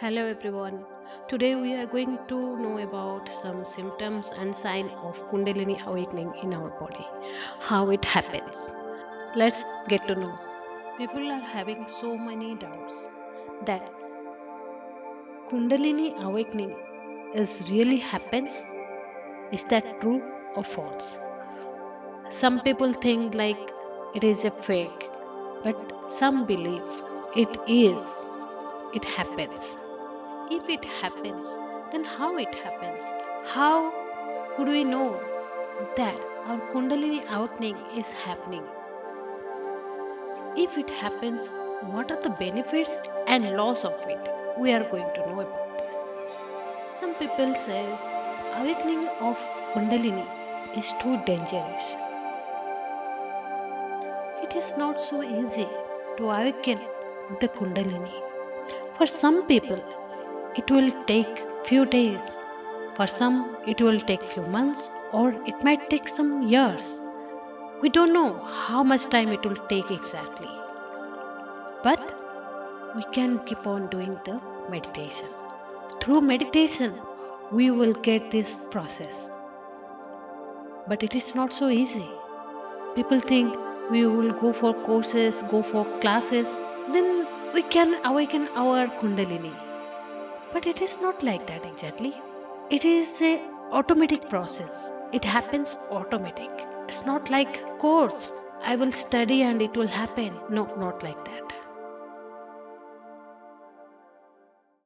Hello everyone. Today we are going to know about some symptoms and sign of Kundalini awakening in our body. How it happens. Let's get to know. People are having so many doubts that Kundalini awakening is really happens. Is that true or false? Some people think like it is a fake, but some believe it is. It happens. If it happens, then how it happens? How could we know that our Kundalini awakening is happening? If it happens, what are the benefits and loss of it? We are going to know about this. Some people says awakening of Kundalini is too dangerous. It is not so easy to awaken the Kundalini. For some people, it will take few days. For some, it will take few months or it might take some years. We don't know how much time it will take exactly. But we can keep on doing the meditation. Through meditation, we will get this process. But it is not so easy. People think we will go for courses, go for classes, then we can awaken our Kundalini. But it is not like that exactly. It is a automatic process. It happens automatic. It's not like course. I will study and it will happen. No, not like that.